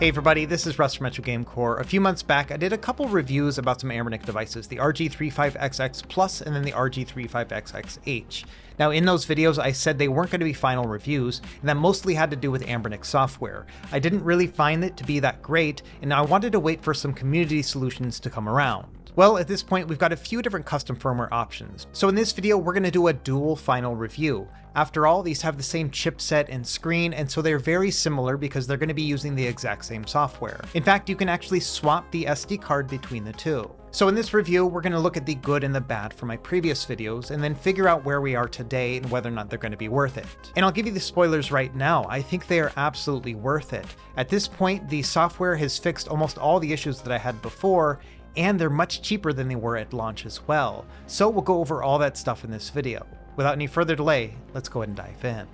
Hey everybody, this is Russ from Retro Game Core. A few months back, I did a couple reviews about some Anbernic devices, the RG35XX Plus and then the RG35XXH. Now in those videos, I said they weren't going to be final reviews, and that mostly had to do with Anbernic software. I didn't really find it to be that great, and I wanted to wait for some community solutions to come around. Well, at this point, we've got a few different custom firmware options. So in this video, we're going to do a dual final review. After all, these have the same chipset and screen, and so they're very similar because they're going to be using the exact same software. In fact, you can actually swap the SD card between the two. So in this review, we're going to look at the good and the bad from my previous videos, and then figure out where we are today and whether or not they're going to be worth it. And I'll give you the spoilers right now. I think they are absolutely worth it. At this point, the software has fixed almost all the issues that I had before, and they're much cheaper than they were at launch as well. So we'll go over all that stuff in this video. Without any further delay, let's go ahead and dive in.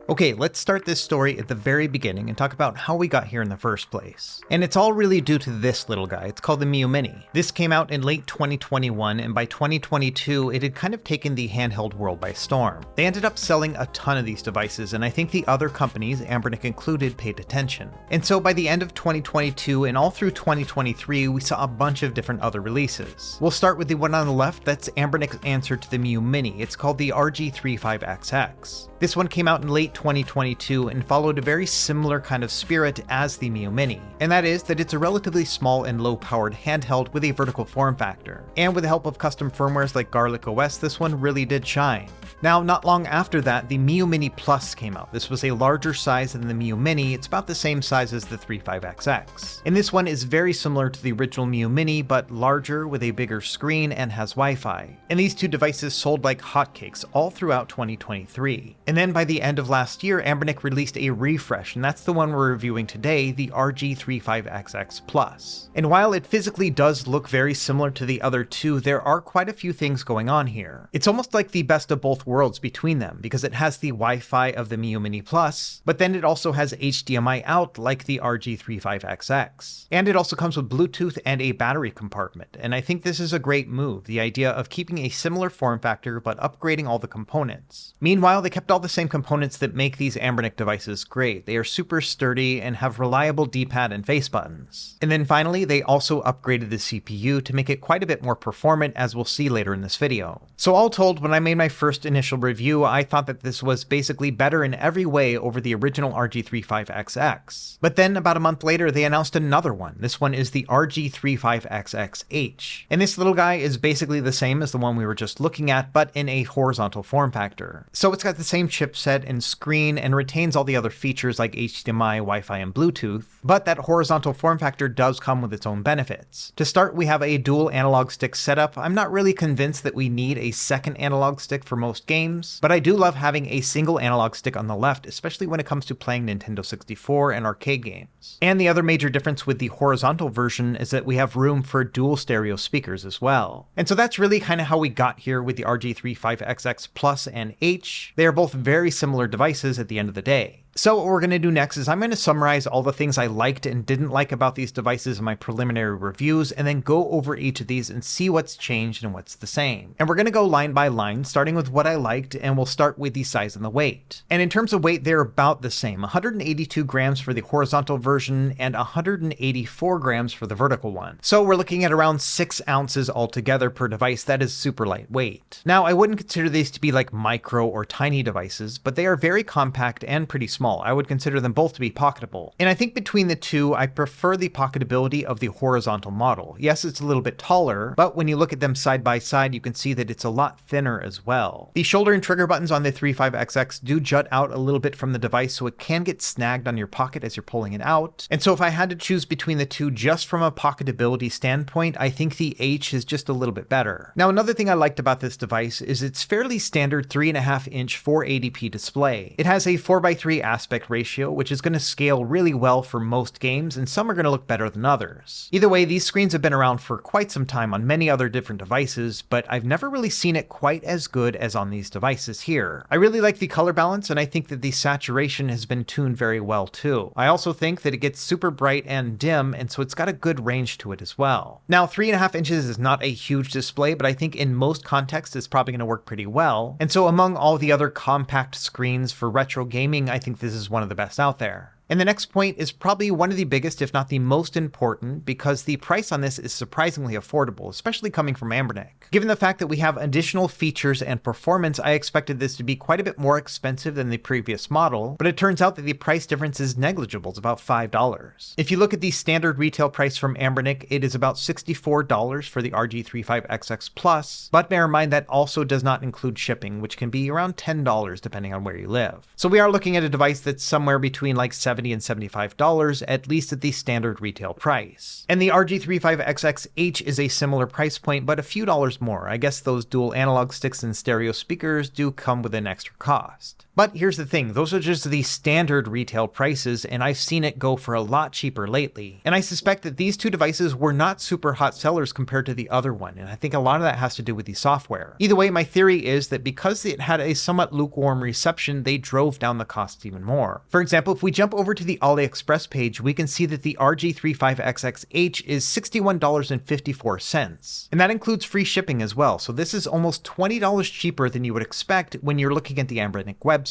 Okay, let's start this story at the very beginning and talk about how we got here in the first place. And it's all really due to this little guy. It's called the Miyoo Mini. This came out in late 2021, and by 2022, it had kind of taken the handheld world by storm. They ended up selling a ton of these devices, and I think the other companies, Anbernic included, paid attention. And so by the end of 2022 and all through 2023, we saw a bunch of different other releases. We'll start with the one on the left. That's Anbernic's answer to the Miyoo Mini. It's called the RG35XX. This one came out in late 2022 and followed a very similar kind of spirit as the Miyoo Mini, and that is that it's a relatively small and low-powered handheld with a vertical form factor. And with the help of custom firmwares like Garlic OS, this one really did shine. Now, not long after that, the Miyoo Mini Plus came out. This was a larger size than the Miyoo Mini. It's about the same size as the 35XX. And this one is very similar to the original Miyoo Mini, but larger with a bigger screen and has Wi-Fi. And these two devices sold like hotcakes all throughout 2023. And then by the end of last year, Anbernic released a refresh, and that's the one we're reviewing today, the RG35XX Plus. And while it physically does look very similar to the other two, there are quite a few things going on here. It's almost like the best of both worlds between them, because it has the Wi-Fi of the Miyoo Mini Plus, but then it also has HDMI out like the RG35XX. And it also comes with Bluetooth and a battery compartment, and I think this is a great move, the idea of keeping a similar form factor but upgrading all the components. Meanwhile, they kept all the same components that make these Anbernic devices great. They are super sturdy and have reliable D-pad and face buttons. And then finally, they also upgraded the CPU to make it quite a bit more performant, as we'll see later in this video. So all told, when I made my first initial review, I thought that this was basically better in every way over the original RG35XX. But then about a month later, they announced another one. This one is the RG35XXH. And this little guy is basically the same as the one we were just looking at, but in a horizontal form factor. So it's got the same chipset and screen and retains all the other features like HDMI, Wi-Fi, and Bluetooth, but that horizontal form factor does come with its own benefits. To start, we have a dual analog stick setup. I'm not really convinced that we need a second analog stick for most games, but I do love having a single analog stick on the left, especially when it comes to playing Nintendo 64 and arcade games. And the other major difference with the horizontal version is that we have room for dual stereo speakers as well. And so that's really kind of how we got here with the RG35XX Plus and H. They are both very similar devices at the end of the day. So what we're going to do next is I'm going to summarize all the things I liked and didn't like about these devices in my preliminary reviews, and then go over each of these and see what's changed and what's the same. And we're going to go line by line, starting with what I liked, and we'll start with the size and the weight. And in terms of weight, they're about the same, 182 grams for the horizontal version and 184 grams for the vertical one. So we're looking at around 6 ounces altogether per device. That is super lightweight. Now, I wouldn't consider these to be like micro or tiny devices, but they are very compact and pretty small. I would consider them both to be pocketable. And I think between the two, I prefer the pocketability of the horizontal model. Yes, it's a little bit taller, but when you look at them side by side, you can see that it's a lot thinner as well. The shoulder and trigger buttons on the 35XX do jut out a little bit from the device, so it can get snagged on your pocket as you're pulling it out. And so if I had to choose between the two just from a pocketability standpoint, I think the H is just a little bit better. Now, another thing I liked about this device is its fairly standard 3.5-inch 480p display. It has a 4x3 aspect ratio, which is going to scale really well for most games, and some are going to look better than others. Either way, these screens have been around for quite some time on many other different devices, but I've never really seen it quite as good as on these devices here. I really like the color balance, and I think that the saturation has been tuned very well too. I also think that it gets super bright and dim, and so it's got a good range to it as well. Now, 3.5 inches is not a huge display, but I think in most contexts it's probably going to work pretty well. And so among all the other compact screens for retro gaming, I think this is one of the best out there. And the next point is probably one of the biggest, if not the most important, because the price on this is surprisingly affordable, especially coming from Anbernic. Given the fact that we have additional features and performance, I expected this to be quite a bit more expensive than the previous model, but it turns out that the price difference is negligible. It's about $5. If you look at the standard retail price from Anbernic, it is about $64 for the RG35XX Plus, but bear in mind that also does not include shipping, which can be around $10 depending on where you live. So we are looking at a device that's somewhere between like $70 and $75, at least at the standard retail price. And the RG35XX is a similar price point, but a few dollars more. I guess those dual analog sticks and stereo speakers do come with an extra cost. But here's the thing, those are just the standard retail prices, and I've seen it go for a lot cheaper lately. And I suspect that these two devices were not super hot sellers compared to the other one, and I think a lot of that has to do with the software. Either way, my theory is that because it had a somewhat lukewarm reception, they drove down the costs even more. For example, if we jump over to the AliExpress page, we can see that the RG35XX is $61.54, and that includes free shipping as well, so this is almost $20 cheaper than you would expect when you're looking at the Anbernic website.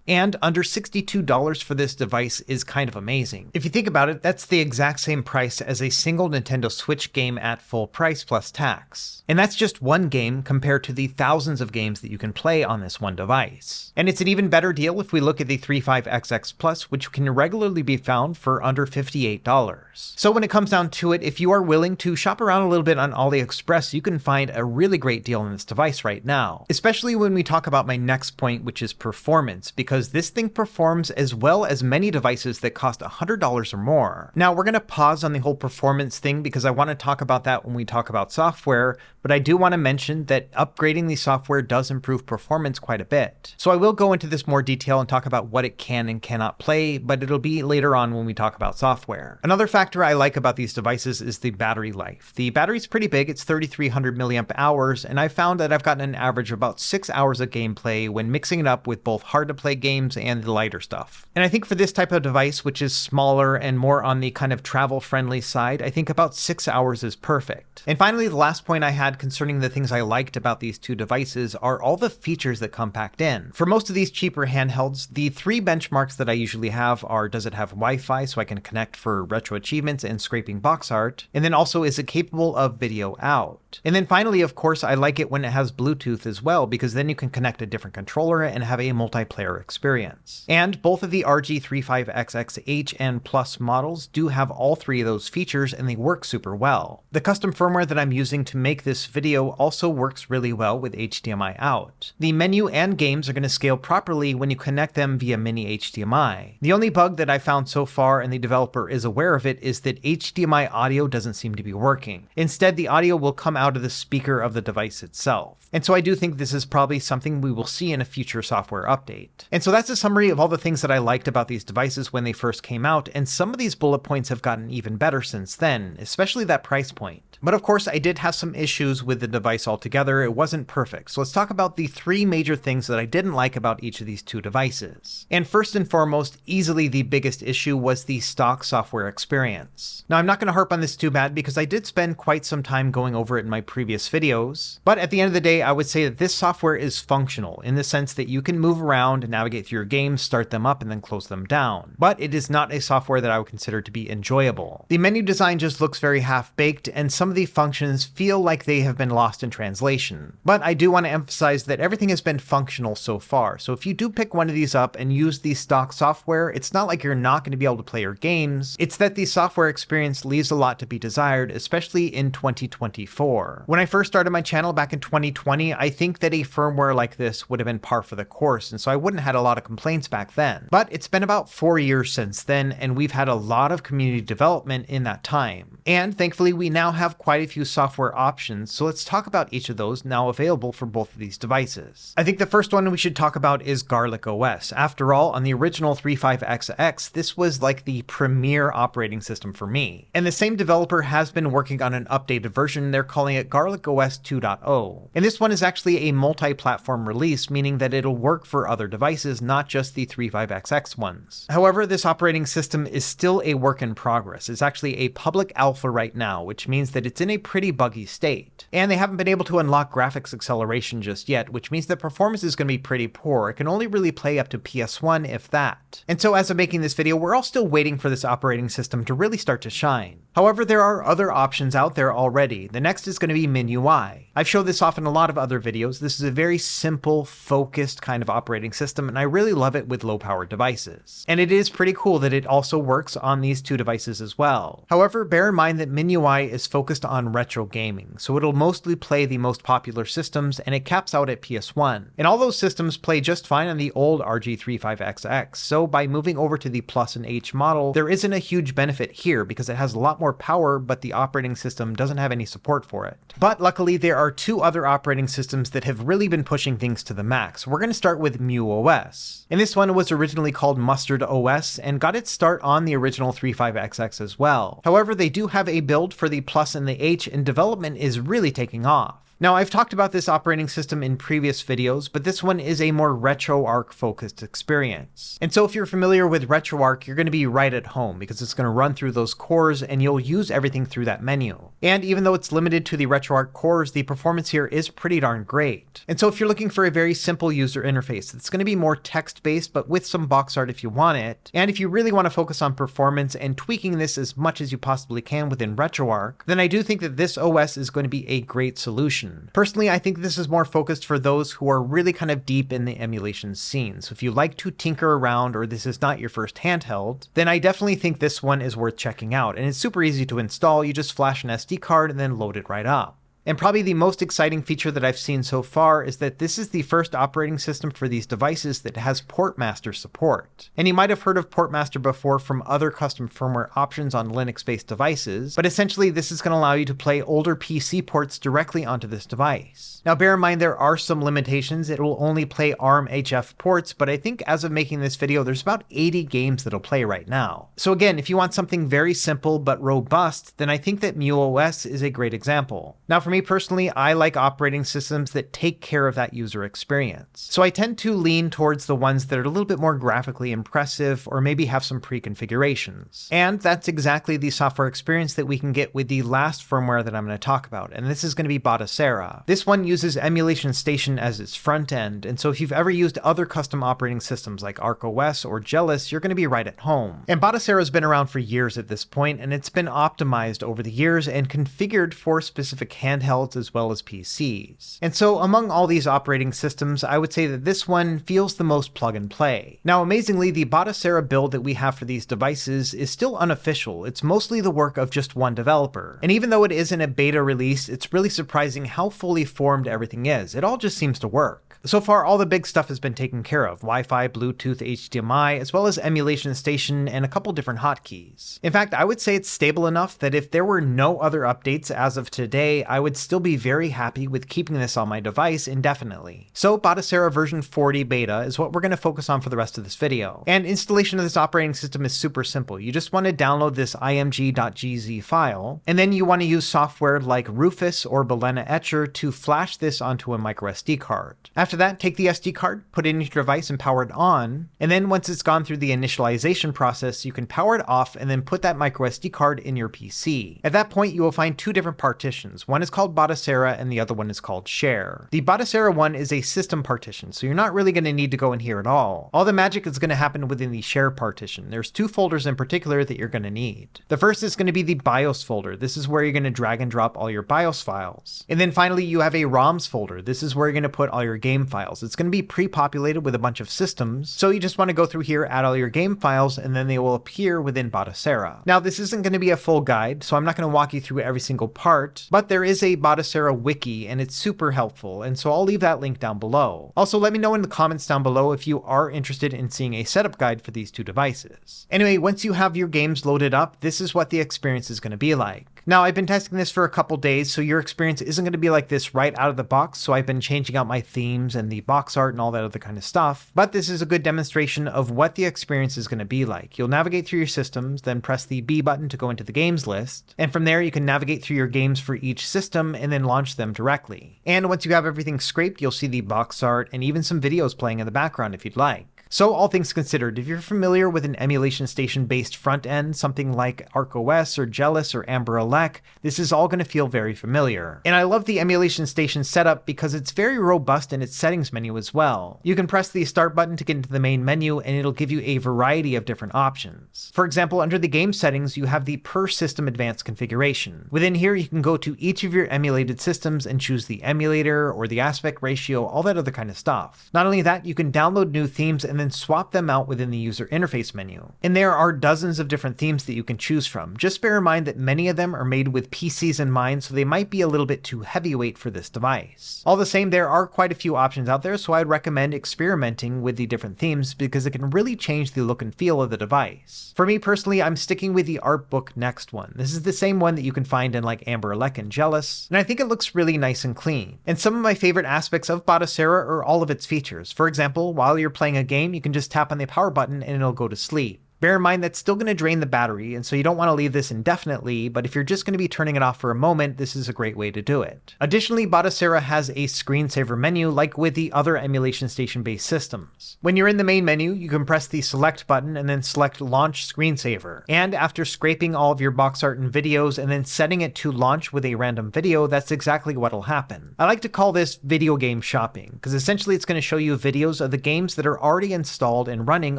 And under $62 for this device is kind of amazing. If you think about it, that's the exact same price as a single Nintendo Switch game at full price plus tax. And that's just one game compared to the thousands of games that you can play on this one device. And it's an even better deal if we look at the 35XX Plus, which can regularly be found for under $58. So when it comes down to it, if you are willing to shop around a little bit on AliExpress, you can find a really great deal on this device right now. Especially when we talk about my next point, which is performance, because this thing performs as well as many devices that cost $100 or more. Now, we're going to pause on the whole performance thing because I want to talk about that when we talk about software, but I do want to mention that upgrading the software does improve performance quite a bit. So I will go into this more detail and talk about what it can and cannot play, but it'll be later on when we talk about software. Another factor I like about these devices is the battery life. The battery's pretty big, it's 3,300 milliamp hours, and I found that I've gotten an average of about 6 hours of gameplay when mixing it up with both hard to play games and the lighter stuff. And I think for this type of device, which is smaller and more on the kind of travel friendly side, I think about 6 hours is perfect. And finally, the last point I had concerning the things I liked about these two devices are all the features that come packed in. For most of these cheaper handhelds, the three benchmarks that I usually have are, does it have Wi-Fi so I can connect for retro achievements and scraping box art? And then also, is it capable of video out? And then finally, of course, I like it when it has Bluetooth as well, because then you can connect a different controller and have a multiplayer experience. And both of the RG35XX and Plus models do have all three of those features, and they work super well. The custom firmware that I'm using to make this video also works really well with HDMI out. The menu and games are going to scale properly when you connect them via mini HDMI. The only bug that I found so far, and the developer is aware of it, is that HDMI audio doesn't seem to be working. Instead, the audio will come out of the speaker of the device itself. And so I do think this is probably something we will see in a future software update. And so that's a summary of all the things that I liked about these devices when they first came out, and some of these bullet points have gotten even better since then, especially that price point. But of course, I did have some issues with the device altogether. It wasn't perfect. So let's talk about the three major things that I didn't like about each of these two devices. And first and foremost, easily the biggest issue was the stock software experience. Now, I'm not going to harp on this too bad because I did spend quite some time going over it in my previous videos. But at the end of the day, I would say that this software is functional in the sense that you can move around and navigate through your games, start them up, and then close them down. But it is not a software that I would consider to be enjoyable. The menu design just looks very half-baked, and some of the functions feel like they have been lost in translation. But I do want to emphasize that everything has been functional so far, so if you do pick one of these up and use the stock software, it's not like you're not going to be able to play your games, it's that the software experience leaves a lot to be desired, especially in 2024. When I first started my channel back in 2020, I think that a firmware like this would have been par for the course, and so I wouldn't have had a lot of complaints back then. But it's been about 4 years since then, and we've had a lot of community development in that time. And thankfully, we now have quite a few software options, so let's talk about each of those now available for both of these devices. I think the first one we should talk about is Garlic OS. After all, on the original 35XX, this was like the premier operating system for me. And the same developer has been working on an updated version. They're calling it Garlic OS 2.0. And this one is actually a multi-platform release, meaning that it'll work for other devices, not just the 35XX ones. However, this operating system is still a work in progress. It's actually a public alpha right now, which means that it's in a pretty buggy state. And they haven't been able to unlock graphics acceleration just yet, which means that performance is going to be pretty poor. It can only really play up to PS1, if that. And so as of making this video, we're all still waiting for this operating system to really start to shine. However, there are other options out there already. The next is going to be MIUI. I've showed this off in a lot of other videos. This is a very simple, focused kind of operating system, and I really love it with low-powered devices. And it is pretty cool that it also works on these two devices as well. However, bear in mind that MIUI is focused on retro gaming, so it'll mostly play the most popular systems, and it caps out at PS1. And all those systems play just fine on the old RG35XX, so by moving over to the Plus and H model, there isn't a huge benefit here because it has a lot more power, but the operating system doesn't have any support for it. But luckily, there are two other operating systems that have really been pushing things to the max. We're going to start with Miyoo OS. And this one was originally called Mustard OS and got its start on the original 35XX as well. However, they do have a build for the Plus and the H, and development is really taking off. Now, I've talked about this operating system in previous videos, but this one is a more RetroArch focused experience. And so if you're familiar with RetroArch, you're going to be right at home because it's going to run through those cores and you'll use everything through that menu. And even though it's limited to the RetroArch cores, the performance here is pretty darn great. And so if you're looking for a very simple user interface, it's going to be more text-based, but with some box art if you want it. And if you really want to focus on performance and tweaking this as much as you possibly can within RetroArch, then I do think that this OS is going to be a great solution. Personally, I think this is more focused for those who are really kind of deep in the emulation scene. So if you like to tinker around or this is not your first handheld, then I definitely think this one is worth checking out. And it's super easy to install. You just flash an SD card and then load it right up. And probably the most exciting feature that I've seen so far is that this is the first operating system for these devices that has Portmaster support. And you might have heard of Portmaster before from other custom firmware options on Linux-based devices, but essentially this is going to allow you to play older PC ports directly onto this device. Now bear in mind there are some limitations. It will only play ARM HF ports, but I think as of making this video, there's about 80 games that'll play right now. So again, if you want something very simple but robust, then I think that Miyoo OS is a great example. Now for me personally, I like operating systems that take care of that user experience. So I tend to lean towards the ones that are a little bit more graphically impressive or maybe have some pre-configurations. And that's exactly the software experience that we can get with the last firmware that I'm going to talk about, and this is going to be Batocera. This one uses Emulation Station as its front end, and so if you've ever used other custom operating systems like ArcOS or Jealous, you're going to be right at home. And Batocera has been around for years at this point, and it's been optimized over the years and configured for specific handhelds as well as PCs. And so among all these operating systems, I would say that this one feels the most plug and play. Now amazingly, the Batocera build that we have for these devices is still unofficial. It's mostly the work of just one developer. And even though it isn't a beta release, it's really surprising how fully formed everything is. It all just seems to work. So far, all the big stuff has been taken care of. Wi-Fi, Bluetooth, HDMI, as well as Emulation Station and a couple different hotkeys. In fact, I would say it's stable enough that if there were no other updates as of today, I would still be very happy with keeping this on my device indefinitely. So Batocera version 40 beta is what we're going to focus on for the rest of this video. And installation of this operating system is super simple. You just want to download this img.gz file, and then you want to use software like Rufus or Balena Etcher to flash this onto a microSD card. After that, take the SD card, put it in your device and power it on, and then once it's gone through the initialization process, you can power it off and then put that microSD card in your PC. At that point, you will find two different partitions. One is called Batocera and the other one is called Share. The Batocera one is a system partition, so you're not really going to need to go in here at all. All the magic is going to happen within the Share partition. There's two folders in particular that you're going to need. The first is going to be the BIOS folder. This is where you're going to drag and drop all your BIOS files. And then finally, you have a ROMs folder. This is where you're going to put all your games game files. It's going to be pre-populated with a bunch of systems, so you just want to go through here, add all your game files, and then they will appear within Batocera. Now, this isn't going to be a full guide, so I'm not going to walk you through every single part, but there is a Batocera wiki, and it's super helpful, and so I'll leave that link down below. Also, let me know in the comments down below if you are interested in seeing a setup guide for these two devices. Anyway, once you have your games loaded up, this is what the experience is going to be like. Now, I've been testing this for a couple days, so your experience isn't going to be like this right out of the box, so I've been changing out my themes and the box art and all that other kind of stuff, but this is a good demonstration of what the experience is going to be like. You'll navigate through your systems, then press the B button to go into the games list, and from there you can navigate through your games for each system and then launch them directly. And once you have everything scraped, you'll see the box art and even some videos playing in the background if you'd like. So all things considered, if you're familiar with an emulation station based front end, something like ArcOS or Jealous or Anbernic, this is all going to feel very familiar. And I love the emulation station setup because it's very robust in its settings menu as well. You can press the start button to get into the main menu and it'll give you a variety of different options. For example, under the game settings, you have the per system advanced configuration. Within here, you can go to each of your emulated systems and choose the emulator or the aspect ratio, all that other kind of stuff. Not only that, you can download new themes and then swap them out within the user interface menu. And there are dozens of different themes that you can choose from. Just bear in mind that many of them are made with PCs in mind, so they might be a little bit too heavyweight for this device. All the same, there are quite a few options out there, so I'd recommend experimenting with the different themes because it can really change the look and feel of the device. For me personally, I'm sticking with the Artbook Next one. This is the same one that you can find in like Anbernic and Jealous, and I think it looks really nice and clean. And some of my favorite aspects of Batocera are all of its features. For example, while you're playing a game, you can just tap on the power button and it'll go to sleep. Bear in mind that's still going to drain the battery, and so you don't want to leave this indefinitely, but if you're just going to be turning it off for a moment, this is a great way to do it. Additionally, Batocera has a screensaver menu like with the other emulation station-based systems. When you're in the main menu, you can press the select button and then select Launch Screensaver. And after scraping all of your box art and videos and then setting it to launch with a random video, that's exactly what'll happen. I like to call this video game shopping, because essentially it's going to show you videos of the games that are already installed and running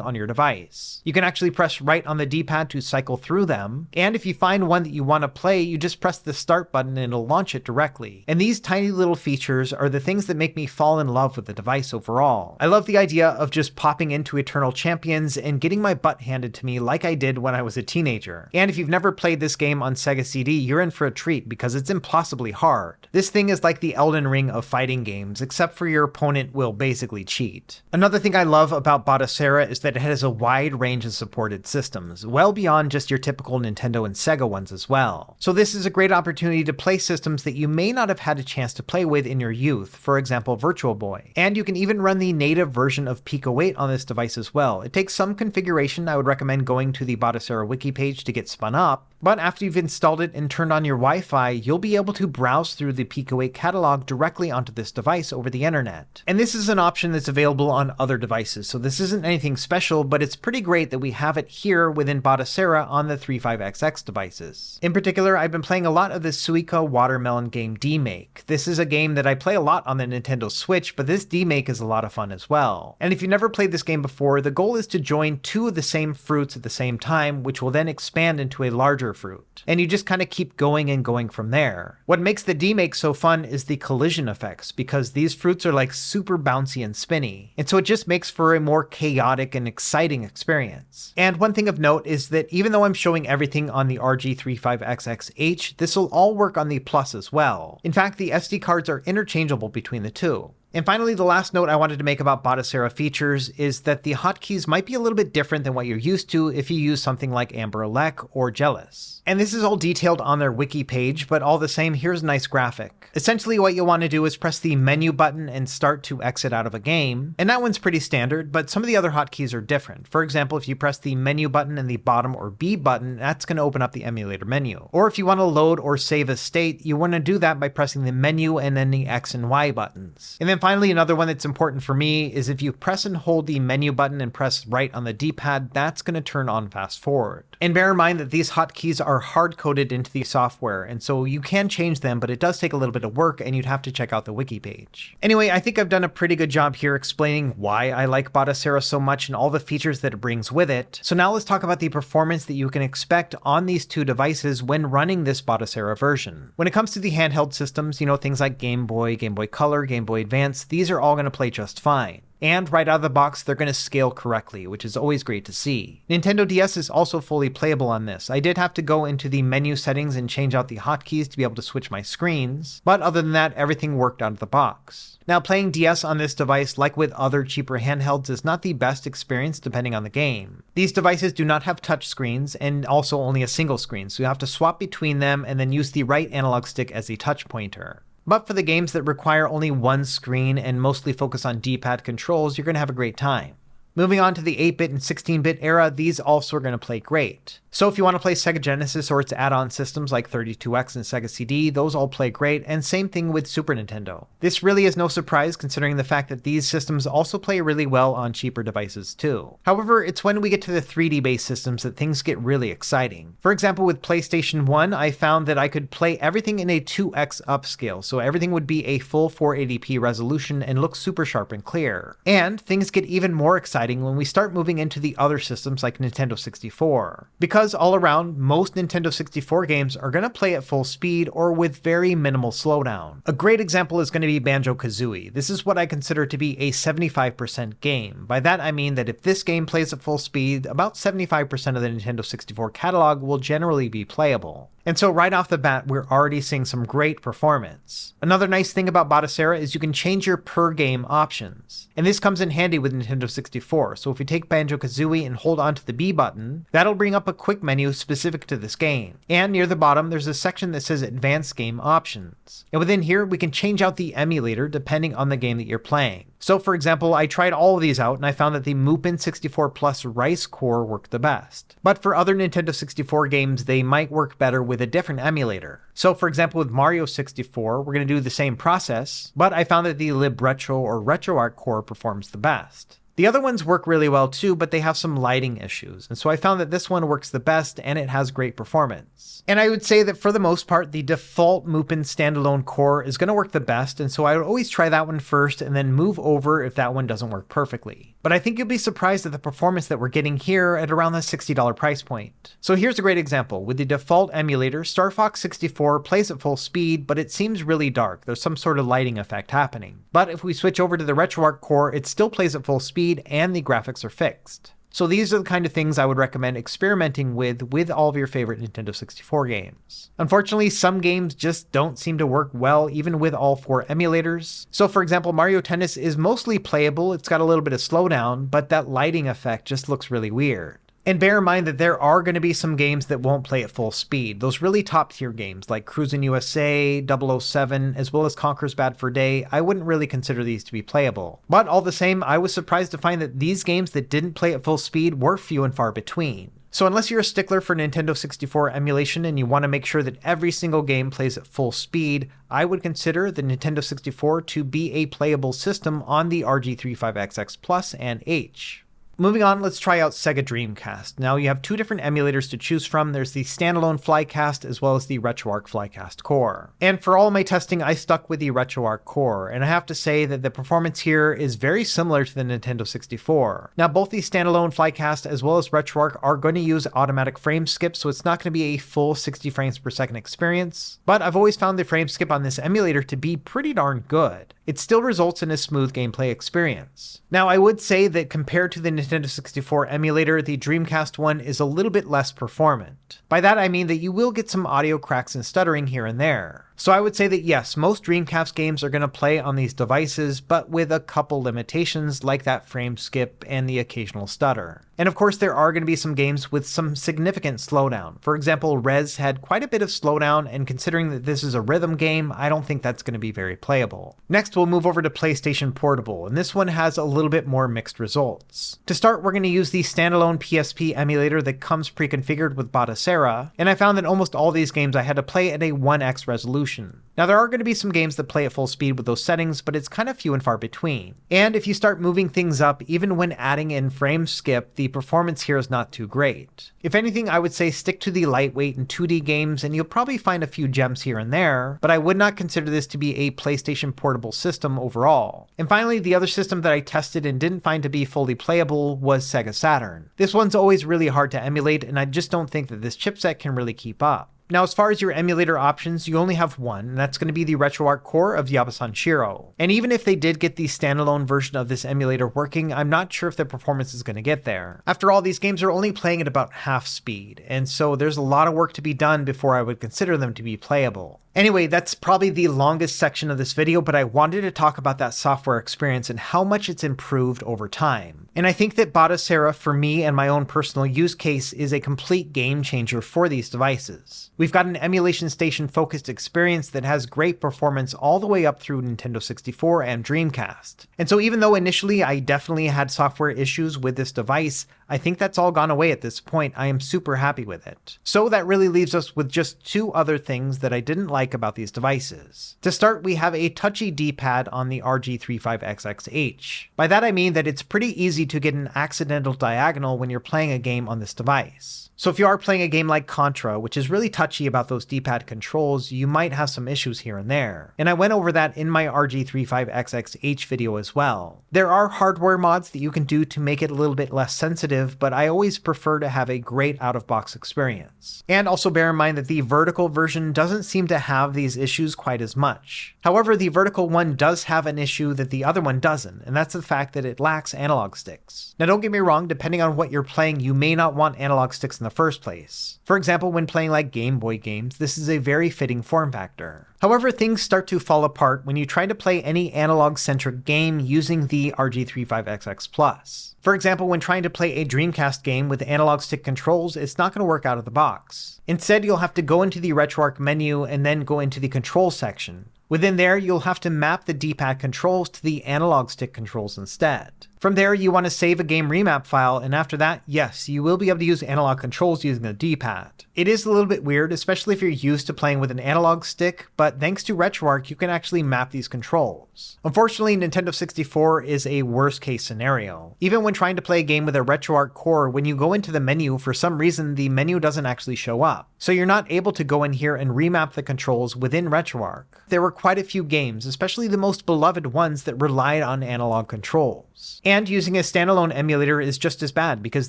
on your device. You can actually press right on the D-pad to cycle through them, and if you find one that you want to play, you just press the start button and it'll launch it directly. And these tiny little features are the things that make me fall in love with the device overall. I love the idea of just popping into Eternal Champions and getting my butt handed to me like I did when I was a teenager. And if you've never played this game on Sega CD, you're in for a treat because it's impossibly hard. This thing is like the Elden Ring of fighting games, except for your opponent will basically cheat. Another thing I love about Batocera is that it has a wide range of support systems, well beyond just your typical Nintendo and Sega ones as well. So this is a great opportunity to play systems that you may not have had a chance to play with in your youth, for example Virtual Boy. And you can even run the native version of Pico 8 on this device as well. It takes some configuration. I would recommend going to the Batocera wiki page to get spun up, but after you've installed it and turned on your Wi-Fi, you'll be able to browse through the Pico 8 catalog directly onto this device over the internet. And this is an option that's available on other devices, so this isn't anything special, but it's pretty great that we have it here within Batocera on the RG35XX devices. In particular, I've been playing a lot of the Suica Watermelon game D-Make. This is a game that I play a lot on the Nintendo Switch, but this D-Make is a lot of fun as well. And if you've never played this game before, the goal is to join two of the same fruits at the same time, which will then expand into a larger fruit. And you just kind of keep going and going from there. What makes the D-Make so fun is the collision effects, because these fruits are like super bouncy and spinny. And so it just makes for a more chaotic and exciting experience. And one thing of note is that even though I'm showing everything on the RG35XX, this will all work on the Plus as well. In fact, the SD cards are interchangeable between the two. And finally, the last note I wanted to make about Batocera features is that the hotkeys might be a little bit different than what you're used to if you use something like Anbernic or Jealous. And this is all detailed on their wiki page, but all the same, here's a nice graphic. Essentially what you'll want to do is press the menu button and start to exit out of a game. And that one's pretty standard, but some of the other hotkeys are different. For example, if you press the menu button and the bottom or B button, that's going to open up the emulator menu. Or if you want to load or save a state, you want to do that by pressing the menu and then the X and Y buttons. And then finally, another one that's important for me is if you press and hold the menu button and press right on the D-pad, that's going to turn on fast forward. And bear in mind that these hotkeys are hard-coded into the software, and so you can change them, but it does take a little bit of work and you'd have to check out the wiki page. Anyway, I think I've done a pretty good job here explaining why I like Batocera so much and all the features that it brings with it. So now let's talk about the performance that you can expect on these two devices when running this Batocera version. When it comes to the handheld systems, you know, things like Game Boy, Game Boy Color, Game Boy Advance, Advance, these are all going to play just fine. And right out of the box, they're going to scale correctly, which is always great to see. Nintendo DS is also fully playable on this. I did have to go into the menu settings and change out the hotkeys to be able to switch my screens, but other than that, everything worked out of the box. Now, playing DS on this device, like with other cheaper handhelds, is not the best experience depending on the game. These devices do not have touch screens and also only a single screen, so you have to swap between them and then use the right analog stick as the touch pointer. But for the games that require only one screen and mostly focus on D-pad controls, you're going to have a great time. Moving on to the 8-bit and 16-bit era, these also are going to play great. So if you want to play Sega Genesis or its add-on systems like 32X and Sega CD, those all play great, and same thing with Super Nintendo. This really is no surprise considering the fact that these systems also play really well on cheaper devices too. However, it's when we get to the 3D-based systems that things get really exciting. For example, with PlayStation 1, I found that I could play everything in a 2x upscale, so everything would be a full 480p resolution and look super sharp and clear. And things get even more exciting when we start moving into the other systems like Nintendo 64. Because all around, most Nintendo 64 games are going to play at full speed or with very minimal slowdown. A great example is going to be Banjo-Kazooie. This is what I consider to be a 75% game. By that I mean that if this game plays at full speed, about 75% of the Nintendo 64 catalog will generally be playable. And so right off the bat, we're already seeing some great performance. Another nice thing about Batocera is you can change your per game options. And this comes in handy with Nintendo 64. So if you take Banjo-Kazooie and hold onto the B button, that'll bring up a quick menu specific to this game. And near the bottom, there's a section that says Advanced Game Options. And within here, we can change out the emulator depending on the game that you're playing. So for example, I tried all of these out and I found that the Mupen 64 Plus Rice core worked the best. But for other Nintendo 64 games, they might work better with a different emulator. So for example, with Mario 64, we're going to do the same process, but I found that the LibRetro or RetroArch core performs the best. The other ones work really well too, but they have some lighting issues, and so I found that this one works the best and it has great performance. And I would say that for the most part, the default Mupen standalone core is going to work the best, and so I would always try that one first and then move over if that one doesn't work perfectly. But I think you'll be surprised at the performance that we're getting here at around the $60 price point. So here's a great example. With the default emulator, Star Fox 64 plays at full speed, but it seems really dark. There's some sort of lighting effect happening. But if we switch over to the RetroArch core, it still plays at full speed and the graphics are fixed. So these are the kind of things I would recommend experimenting with all of your favorite Nintendo 64 games. Unfortunately, some games just don't seem to work well even with all 4 emulators. So for example, Mario Tennis is mostly playable, it's got a little bit of slowdown, but that lighting effect just looks really weird. And bear in mind that there are going to be some games that won't play at full speed. Those really top tier games like Cruisin' USA, 007, as well as Conker's Bad Fur Day, I wouldn't really consider these to be playable. But all the same, I was surprised to find that these games that didn't play at full speed were few and far between. So unless you're a stickler for Nintendo 64 emulation and you want to make sure that every single game plays at full speed, I would consider the Nintendo 64 to be a playable system on the RG35XX Plus and H. Moving on, let's try out Sega Dreamcast. Now you have 2 different emulators to choose from. There's the standalone Flycast as well as the RetroArch Flycast core. And for all my testing, I stuck with the RetroArch core, and I have to say that the performance here is very similar to the Nintendo 64. Now both the standalone Flycast as well as RetroArch are going to use automatic frame skip, so it's not going to be a full 60 frames per second experience, but I've always found the frame skip on this emulator to be pretty darn good. It still results in a smooth gameplay experience. Now I would say that compared to the Nintendo 64 emulator, the Dreamcast one is a little bit less performant. By that I mean that you will get some audio cracks and stuttering here and there. So I would say that yes, most Dreamcast games are going to play on these devices, but with a couple limitations like that frame skip and the occasional stutter. And of course there are going to be some games with some significant slowdown. For example, Rez had quite a bit of slowdown, and considering that this is a rhythm game, I don't think that's going to be very playable. Next we'll move over to PlayStation Portable, and this one has a little bit more mixed results. To start, we're going to use the standalone PSP emulator that comes pre-configured with Batocera, and I found that almost all these games I had to play at a 1x resolution. Now there are going to be some games that play at full speed with those settings, but it's kind of few and far between. And if you start moving things up, even when adding in frame skip, the performance here is not too great. If anything, I would say stick to the lightweight and 2D games and you'll probably find a few gems here and there, but I would not consider this to be a PlayStation Portable system overall. And finally, the other system that I tested and didn't find to be fully playable was Sega Saturn. This one's always really hard to emulate, and I just don't think that this chipset can really keep up. Now, as far as your emulator options, you only have one, and that's going to be the RetroArch core of Yabasan Shiro. And even if they did get the standalone version of this emulator working, I'm not sure if the performance is going to get there. After all, these games are only playing at about half speed, and so there's a lot of work to be done before I would consider them to be playable. Anyway, that's probably the longest section of this video, but I wanted to talk about that software experience and how much it's improved over time. And I think that Batocera, for me and my own personal use case, is a complete game changer for these devices. We've got an emulation station focused experience that has great performance all the way up through Nintendo 64 and Dreamcast. And so even though initially I definitely had software issues with this device, I think that's all gone away at this point. I am super happy with it. So that really leaves us with just two other things that I didn't like about these devices. To start, we have a touchy D-pad on the RG35XX. By that I mean that it's pretty easy to get an accidental diagonal when you're playing a game on this device. So if you are playing a game like Contra, which is really touchy about those D-pad controls, you might have some issues here and there. And I went over that in my RG35XX video as well. There are hardware mods that you can do to make it a little bit less sensitive, but I always prefer to have a great out-of-box experience. And also bear in mind that the vertical version doesn't seem to have these issues quite as much. However, the vertical one does have an issue that the other one doesn't, and that's the fact that it lacks analog sticks. Now don't get me wrong, depending on what you're playing, you may not want analog sticks in the first place. For example, when playing like Game Boy games, this is a very fitting form factor. However, things start to fall apart when you try to play any analog-centric game using the RG35XX+. For example, when trying to play a Dreamcast game with analog stick controls, it's not going to work out of the box. Instead, you'll have to go into the RetroArch menu and then go into the controls section. Within there, you'll have to map the D-pad controls to the analog stick controls instead. From there, you want to save a game remap file, and after that, yes, you will be able to use analog controls using the D-pad. It is a little bit weird, especially if you're used to playing with an analog stick, but thanks to RetroArch, you can actually map these controls. Unfortunately, Nintendo 64 is a worst case scenario. Even when trying to play a game with a RetroArch core, when you go into the menu, for some reason, the menu doesn't actually show up. So you're not able to go in here and remap the controls within RetroArch. There were quite a few games, especially the most beloved ones, that relied on analog controls. And using a standalone emulator is just as bad because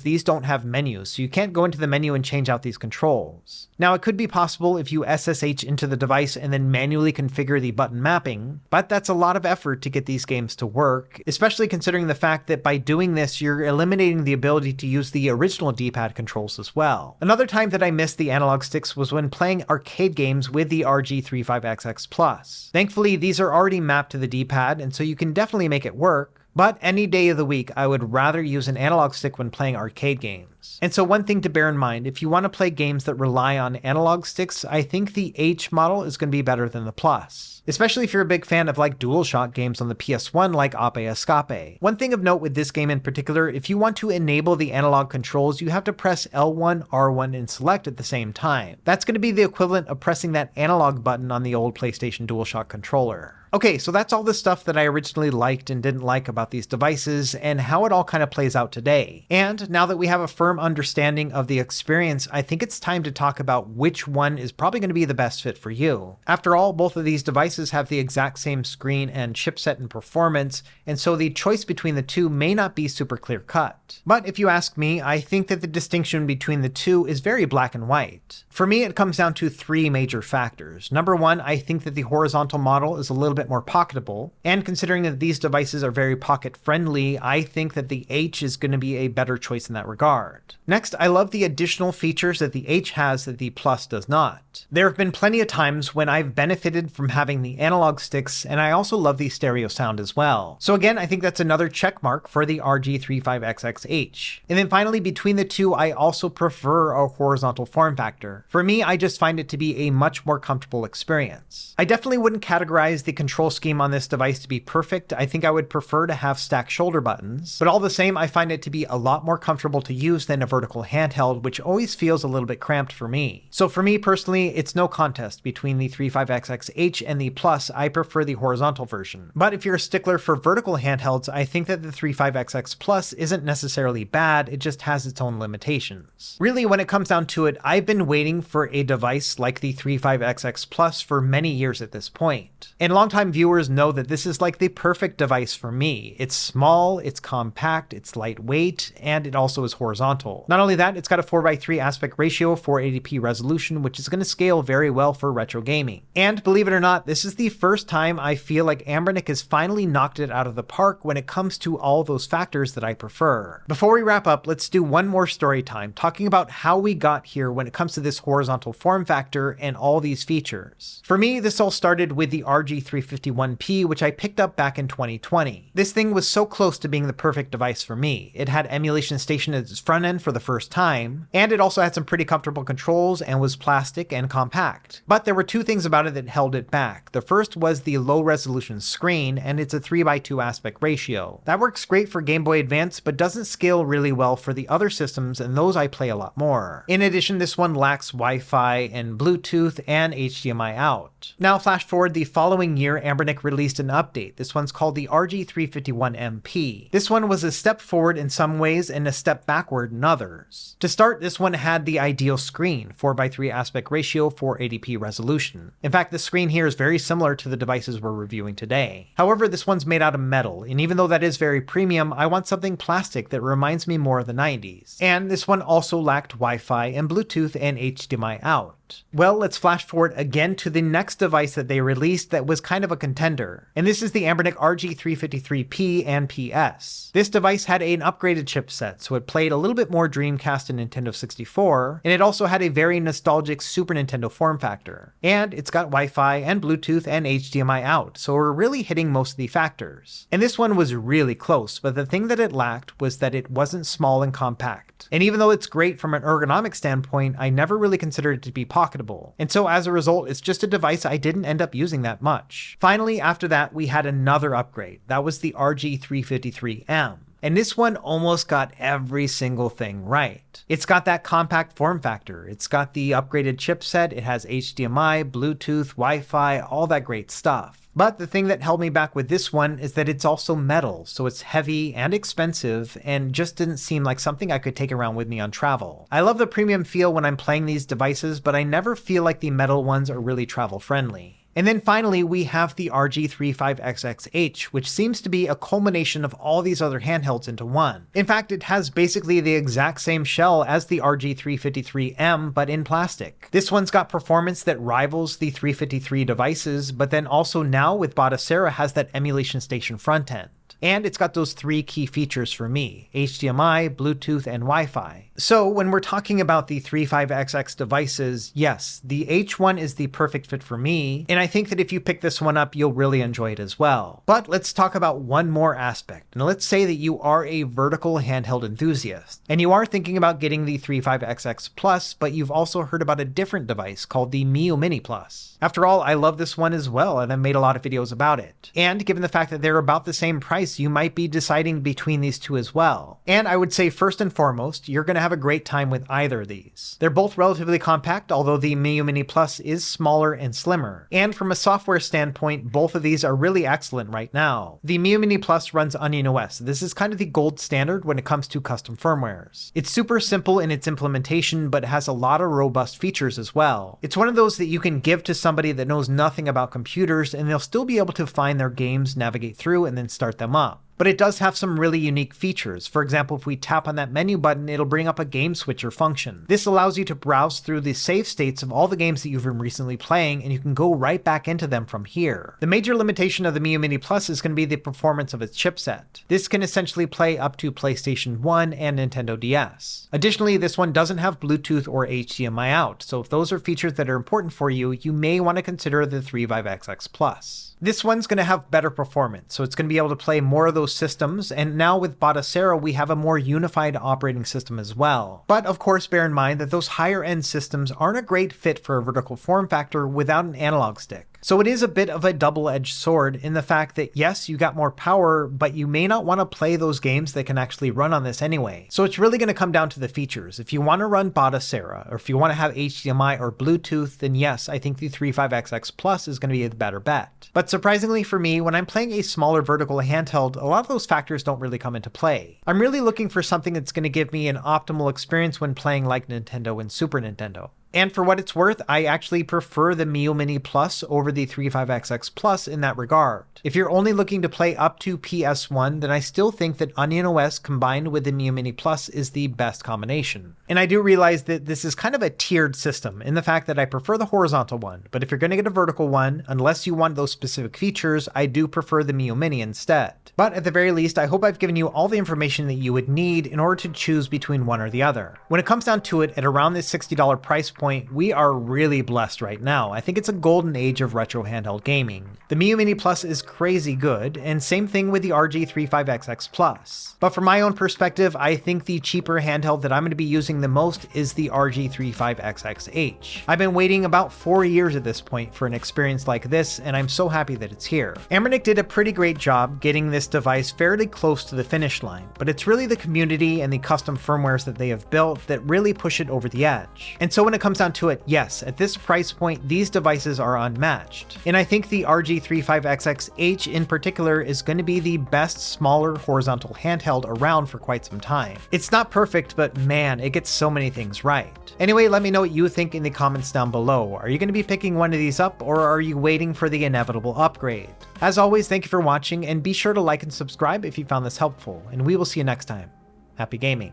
these don't have menus, so you can't go into the menu and change out these controls. Now, it could be possible if you SSH into the device and then manually configure the button mapping, but that's a lot of effort to get these games to work, especially considering the fact that by doing this, you're eliminating the ability to use the original D-pad controls as well. Another time that I missed the analog sticks was when playing arcade games with the RG35XX+. Thankfully, these are already mapped to the D-pad, and so you can definitely make it work. But any day of the week, I would rather use an analog stick when playing arcade games. And so one thing to bear in mind, if you want to play games that rely on analog sticks, I think the H model is going to be better than the Plus. Especially if you're a big fan of like DualShock games on the PS1 like Ape Escape. One thing of note with this game in particular, if you want to enable the analog controls, you have to press L1, R1, and select at the same time. That's going to be the equivalent of pressing that analog button on the old PlayStation DualShock controller. Okay, so that's all the stuff that I originally liked and didn't like about these devices and how it all kind of plays out today. And now that we have a firm understanding of the experience, I think it's time to talk about which one is probably going to be the best fit for you. After all, both of these devices have the exact same screen and chipset and performance, and so the choice between the two may not be super clear-cut. But if you ask me, I think that the distinction between the two is very black and white. For me, it comes down to three major factors. Number one, I think that the horizontal model is a little bit more pocketable, and considering that these devices are very pocket friendly, I think that the H is going to be a better choice in that regard. Next, I love the additional features that the H has that the Plus does not. There have been plenty of times when I've benefited from having the analog sticks, and I also love the stereo sound as well. So again, I think that's another check mark for the RG35XX. And then finally, between the two, I also prefer a horizontal form factor. For me, I just find it to be a much more comfortable experience. I definitely wouldn't categorize the control scheme on this device to be perfect. I think I would prefer to have stacked shoulder buttons, but all the same, I find it to be a lot more comfortable to use than a vertical handheld, which always feels a little bit cramped for me. So for me personally, it's no contest between the 35XXH and the Plus. I prefer the horizontal version. But if you're a stickler for vertical handhelds, I think that the 35XX Plus isn't necessarily necessarily bad, it just has its own limitations. Really, when it comes down to it, I've been waiting for a device like the 35XX Plus for many years at this point. And longtime viewers know that this is like the perfect device for me. It's small, it's compact, it's lightweight, and it also is horizontal. Not only that, it's got a 4:3 aspect ratio, 480p resolution, which is going to scale very well for retro gaming. And believe it or not, this is the first time I feel like Anbernic has finally knocked it out of the park when it comes to all those factors that I prefer. Before we wrap up, let's do one more story time, talking about how we got here when it comes to this horizontal form factor and all these features. For me, this all started with the RG3501P, which I picked up back in 2020. This thing was so close to being the perfect device for me. It had emulation station at its front end for the first time, and it also had some pretty comfortable controls and was plastic and compact. But there were two things about it that held it back. The first was the low resolution screen, and it's a 3:2 aspect ratio. That works great for Game Boy Advance, but doesn't scale really well for the other systems, and those I play a lot more. In addition, this one lacks Wi-Fi and Bluetooth and HDMI out. Now flash forward the following year, Anbernic released an update. This one's called the RG351MP. This one was a step forward in some ways and a step backward in others. To start, this one had the ideal screen, 4:3 aspect ratio, 480p resolution. In fact, the screen here is very similar to the devices we're reviewing today. However, this one's made out of metal, and even though that is very premium, I want something plastic that reminds me more of the 90s. And this one also lacked Wi-Fi and Bluetooth and HDMI out. Well, let's flash forward again to the next device that they released that was kind of a contender. And this is the Anbernic RG353P and PS. This device had an upgraded chipset, so it played a little bit more Dreamcast and Nintendo 64, and it also had a very nostalgic Super Nintendo form factor. And it's got Wi-Fi and Bluetooth and HDMI out, so we're really hitting most of the factors. And this one was really close, but the thing that it lacked was that it wasn't small and compact. And even though it's great from an ergonomic standpoint, I never really considered it to be pocketable. And so as a result, it's just a device I didn't end up using that much. Finally, after that, we had another upgrade. That was the RG353M. And this one almost got every single thing right. It's got that compact form factor. It's got the upgraded chipset. It has HDMI, Bluetooth, Wi-Fi, all that great stuff. But the thing that held me back with this one is that it's also metal, so it's heavy and expensive and just didn't seem like something I could take around with me on travel. I love the premium feel when I'm playing these devices, but I never feel like the metal ones are really travel friendly. And then finally, we have the RG35XX, which seems to be a culmination of all these other handhelds into one. In fact, it has basically the exact same shell as the RG353M, but in plastic. This one's got performance that rivals the 353 devices, but then also now with Batocera has that emulation station front end. And it's got those three key features for me: HDMI, Bluetooth, and Wi-Fi. So when we're talking about the 35XX devices, yes, the H1 is the perfect fit for me, and I think that if you pick this one up, you'll really enjoy it as well. But let's talk about one more aspect. Now let's say that you are a vertical handheld enthusiast, and you are thinking about getting the 35XX Plus, but you've also heard about a different device called the Miyoo Mini Plus. After all, I love this one as well, and I've made a lot of videos about it. And given the fact that they're about the same price, you might be deciding between these two as well. And I would say first and foremost, you're going to have a great time with either of these. They're both relatively compact, although the Miyoo Mini Plus is smaller and slimmer. And from a software standpoint, both of these are really excellent right now. The Miyoo Mini Plus runs Onion OS. This is kind of the gold standard when it comes to custom firmwares. It's super simple in its implementation, but has a lot of robust features as well. It's one of those that you can give to somebody that knows nothing about computers, and they'll still be able to find their games, navigate through, and then start them up. But it does have some really unique features. For example, if we tap on that menu button, it'll bring up a game switcher function. This allows you to browse through the save states of all the games that you've been recently playing, and you can go right back into them from here. The major limitation of the Miyoo Mini Plus is going to be the performance of its chipset. This can essentially play up to PlayStation 1 and Nintendo DS. Additionally, this one doesn't have Bluetooth or HDMI out, so if those are features that are important for you, you may want to consider the 35XX Plus. This one's going to have better performance, so it's going to be able to play more of those systems, and now with Batocera we have a more unified operating system as well. But of course, bear in mind that those higher end systems aren't a great fit for a vertical form factor without an analog stick. So it is a bit of a double-edged sword in the fact that yes, you got more power, but you may not want to play those games that can actually run on this anyway. So it's really going to come down to the features. If you want to run Batocera, or if you want to have HDMI or Bluetooth, then yes, I think the 35XX Plus is going to be the better bet. But surprisingly for me, when I'm playing a smaller vertical handheld, a lot of those factors don't really come into play. I'm really looking for something that's going to give me an optimal experience when playing like Nintendo and Super Nintendo. And for what it's worth, I actually prefer the Miyoo Mini Plus over the 35XX Plus in that regard. If you're only looking to play up to PS1, then I still think that Onion OS combined with the Miyoo Mini Plus is the best combination. And I do realize that this is kind of a tiered system in the fact that I prefer the horizontal one, but if you're going to get a vertical one, unless you want those specific features, I do prefer the Miyoo Mini instead. But at the very least, I hope I've given you all the information that you would need in order to choose between one or the other. When it comes down to it, at around this $60 price point, we are really blessed right now. I think it's a golden age of retro handheld gaming. The Miyoo Mini Plus is crazy good, and same thing with the RG35XX Plus. But from my own perspective, I think the cheaper handheld that I'm going to be using the most is the RG35XX. I've been waiting about 4 years at this point for an experience like this, and I'm so happy that it's here. Anbernic did a pretty great job getting this device fairly close to the finish line, but it's really the community and the custom firmwares that they have built that really push it over the edge. And so when it comes down to it, yes, at this price point, these devices are unmatched. And I think the RG35XX in particular is going to be the best smaller horizontal handheld around for quite some time. It's not perfect, but man, it gets so many things right. Anyway, let me know what you think in the comments down below. Are you going to be picking one of these up, or are you waiting for the inevitable upgrade? As always, thank you for watching, and be sure to like and subscribe if you found this helpful, and we will see you next time. Happy gaming.